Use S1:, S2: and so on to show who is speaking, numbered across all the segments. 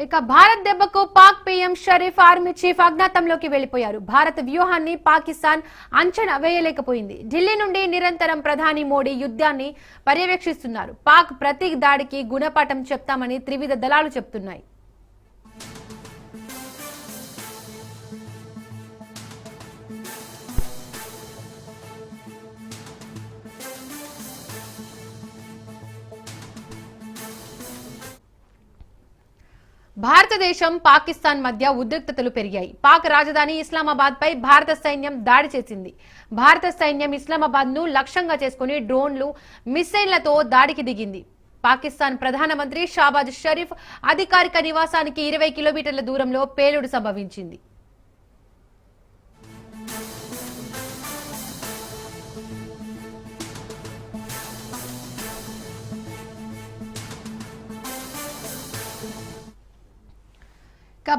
S1: ఇక భారత్ దెబ్బకు Pak PM Sharif army chief అజ్ఞాతంలోకి వెళ్లిపోయారు. భారత వ్యూహాన్ని పాకిస్తాన్ అంచనా వేయలేకపోయింది. ఢిల్లీ నుండి నిరంతరం ప్రధాని మోడీ యుద్ధాన్ని పర్యవేక్షిస్తున్నారు. పాక్ ప్రతి దాడికి గుణపాఠం చెప్తామని త్రివిధ దళాలు చెప్తున్నాయి. భారతదేశం పాకిస్తాన్ మధ్య ఉద్రిక్తతలు పెరిగాయి. పాక్ రాజధాని ఇస్లామాబాద్ పై భారత సైన్యం దాడి చేసింది. భారత సైన్యం ఇస్లామాబాద్ ను లక్ష్యంగా చేసుకుని డ్రోన్లు, మిస్సైళ్లతో దాడికి దిగింది. పాకిస్తాన్ ప్రధానమంత్రి షాబాజ్ షరీఫ్ అధికారిక నివాసానికి 20 కిలోమీటర్ల దూరంలో పేలుడు సంభవించింది.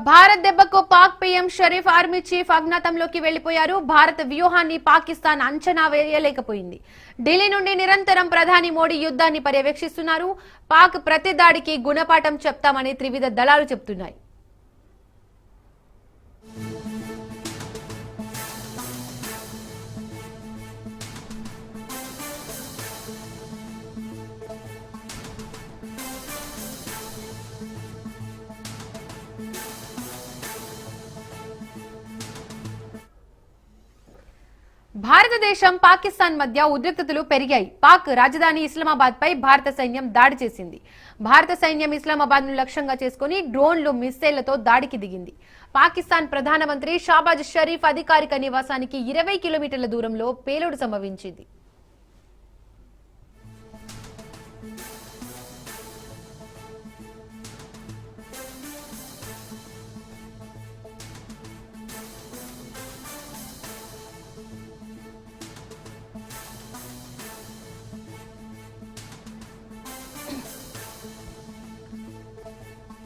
S1: భారత్ దెబ్బకు Pak PM Sharif army chief అజ్ఞాతంలోకి వెళ్లిపోయారు. భారత వ్యూహాన్ని పాకిస్తాన్ అంచనా వేయలేకపోయింది. ఢిల్లీ నుండి నిరంతరం ప్రధాని మోడీ యుద్ధాన్ని పర్యవేక్షిస్తున్నారు. పాక్ ప్రతి దాడికి గుణపాఠం చెప్తామని త్రివిధ దళాలు చెబుతున్నాయి. భారతదేశం పాకిస్తాన్ మధ్య ఉద్రిక్తతలు పెరిగాయి. పాక్ రాజధాని ఇస్లామాబాద్ పై భారత సైన్యం దాడి చేసింది. భారత సైన్యం ఇస్లామాబాద్ ను లక్ష్యంగా చేసుకుని డ్రోన్లు, మిస్సైళ్లతో దాడికి దిగింది. పాకిస్తాన్ ప్రధానమంత్రి షాబాజ్ షరీఫ్ అధికారిక నివాసానికి 20 కిలోమీటర్ల దూరంలో పేలుడు సంభవించింది.